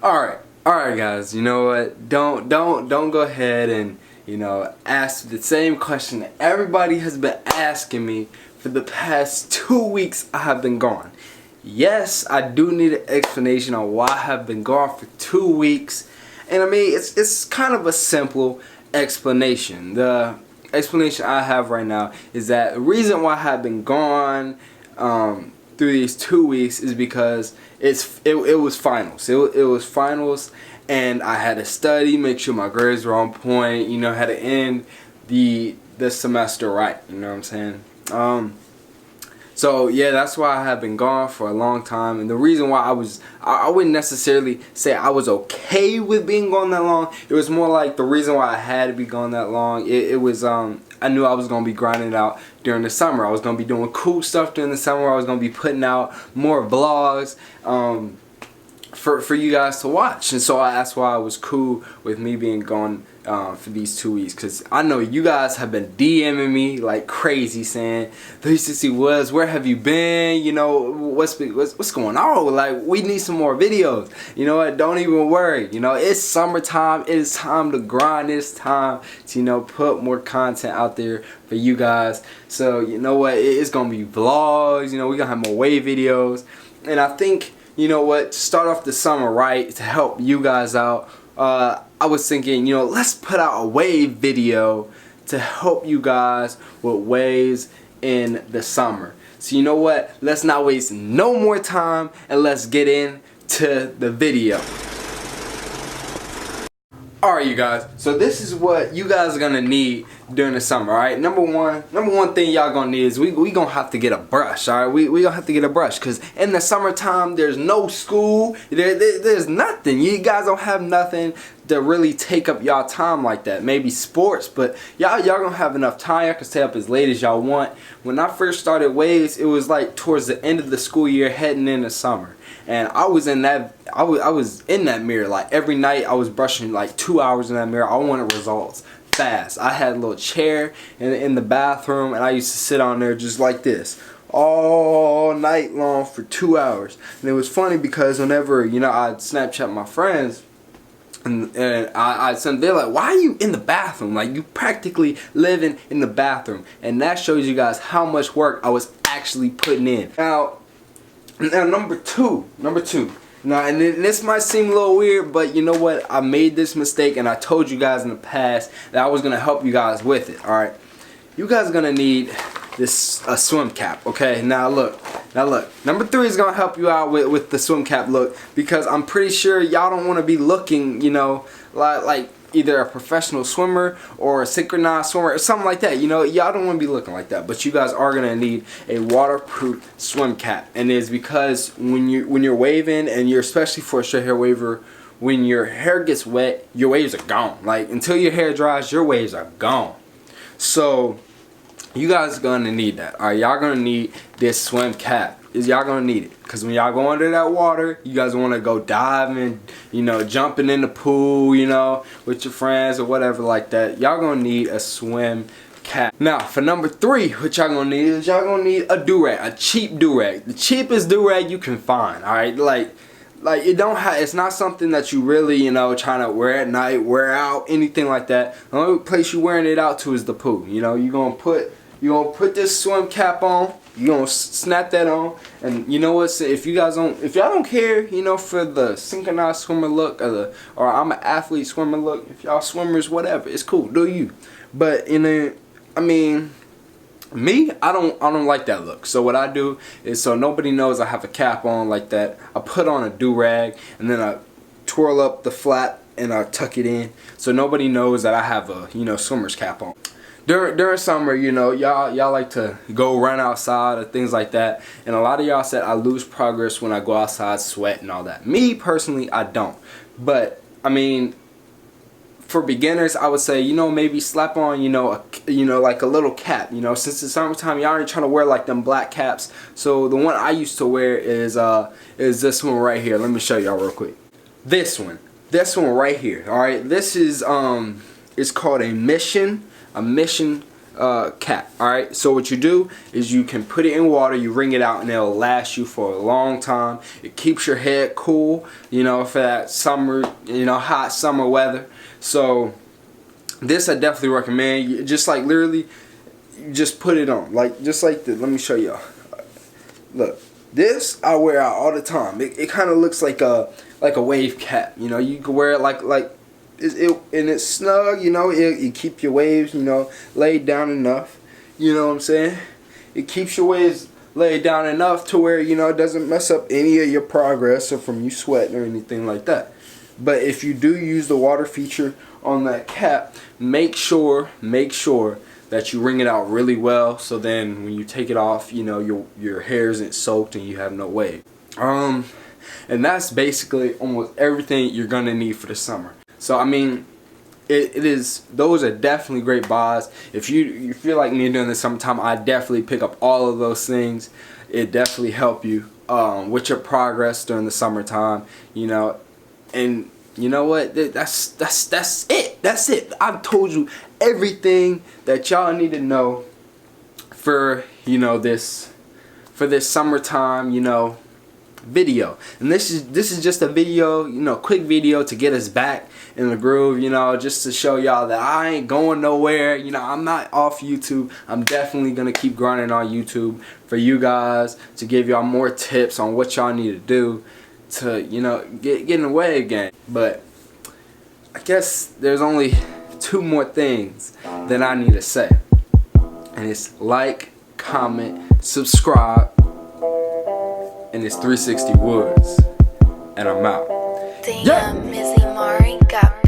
Alright guys, you know what? Don't go ahead and, ask the same question that everybody has been asking me for the past 2 weeks I have been gone. Yes, I do need an explanation on why I have been gone for 2 weeks. And I mean, it's kind of a simple explanation. The explanation I have right now is that the reason why I have been gone through these 2 weeks is because it was finals. It was finals, and I had to study, make sure my grades were on point. Had to end the semester right. You know what I'm saying? So yeah, that's why I have been gone for a long time, and the reason why I wouldn't necessarily say I was okay with being gone that long. It was more like the reason why I had to be gone that long. It was I knew I was gonna be grinding out during the summer. I was gonna be doing cool stuff during the summer. I was gonna be putting out more vlogs for you guys to watch, and so that's why I was cool with me being gone for these 2 weeks, because I know you guys have been DMing me like crazy saying, 360 Woods, where have you been? What's going on? Like, we need some more videos. You know what? Don't even worry. It's summertime. It is time to grind. It's time to put more content out there for you guys. So you know what? It's gonna be vlogs. We're gonna have more wave videos, and I think, you know what, to start off the summer right, to help you guys out, I was thinking, let's put out a wave video to help you guys with waves in the summer. So you know what, let's not waste no more time, and let's get into the video. Alright you guys, so this is what you guys are gonna need during the summer. Alright, number one thing y'all gonna need is we gonna have to get a brush. Alright, we gonna have to get a brush, because in the summertime there's no school, there's nothing. You guys don't have nothing to really take up y'all time like that. Maybe sports, but y'all gonna have enough time. Y'all can stay up as late as y'all want. When I first started waves, it was like towards the end of the school year, heading into summer, and I was in that mirror like every night. I was brushing like 2 hours in that mirror. I wanted results fast. I had a little chair in the bathroom, and I used to sit on there just like this all night long for 2 hours. And it was funny because whenever I'd Snapchat my friends, and they're like, why are you in the bathroom? Like, you practically living in the bathroom. And that shows you guys how much work I was actually putting in. Now number two. Now, and this might seem a little weird, but you know what? I made this mistake, and I told you guys in the past that I was gonna help you guys with it. Alright, you guys are gonna need a swim cap. Okay, now look, number 3 is gonna help you out with the swim cap look, because I'm pretty sure y'all don't want to be looking like either a professional swimmer or a synchronized swimmer or something like that. Y'all don't want to be looking like that, but you guys are gonna need a waterproof swim cap. And it's because when you're waving, and you're especially for a straight hair waver, when your hair gets wet, your waves are gone. Like, until your hair dries, your waves are gone. So you guys are gonna need that. Alright, y'all gonna need this swim cap. Y'all gonna need it, because when y'all go under that water, you guys want to go diving, jumping in the pool, with your friends or whatever like that. Y'all gonna need a swim cap. Now for number 3, what y'all gonna need is y'all gonna need a do-rag, a cheap do-rag, the cheapest do-rag you can find. Alright, like it's not something that you really trying to wear at night, wear out, anything like that. The only place you wearing it out to is the pool. You're gonna put this swim cap on. You gonna snap that on, and you know what? If y'all don't care, for the synchronized swimmer look or I'm an athlete swimmer look, if y'all swimmers, whatever, it's cool, do you? But I mean, me, I don't like that look. So what I do is, so nobody knows I have a cap on like that, I put on a do-rag, and then I twirl up the flap and I tuck it in, so nobody knows that I have a swimmer's cap on. During summer, y'all like to go run outside or things like that, and a lot of y'all said I lose progress when I go outside, sweat and all that. Me personally, I don't. But I mean, for beginners, I would say maybe slap on like a little cap. Since it's summertime, y'all ain't trying to wear like them black caps. So the one I used to wear is this one right here. Let me show y'all real quick. This one right here. All right, this is it's called a Mission cap. Alright, so what you do is you can put it in water, you wring it out, and it'll last you for a long time. It keeps your head cool, you know, for that summer, you know, hot summer weather. So this I definitely recommend. You just like literally, you just put it on, like just like this. Let me show y'all. Look, this I wear out all the time. It kind of looks like a wave cap. You know, you can wear it like and it's snug. You know, it keep your waves, you know, laid down enough. You know what I'm saying? It keeps your waves laid down enough to where, you know, it doesn't mess up any of your progress or from you sweating or anything like that. But if you do use the water feature on that cap, make sure that you wring it out really well, so then when you take it off, you know, your hair isn't soaked and you have no wave. And that's basically almost everything you're gonna need for the summer. So I mean, those are definitely great buys. If you feel like me during the summertime, I definitely pick up all of those things. It definitely help you with your progress during the summertime, you know. And you know what? That's it. That's it. I've told you everything that y'all need to know for, you know, this summertime, you know, video. And this is just a video, you know, quick video to get us back in the groove, you know, just to show y'all that I ain't going nowhere. You know, I'm not off YouTube. I'm definitely gonna keep grinding on YouTube for you guys, to give y'all more tips on what y'all need to do to, you know, get in the way again. But I guess there's only 2 more things that I need to say, and it's like, comment, subscribe, and it's 360 Woods, and I'm out. Damn, Mizzy Mari got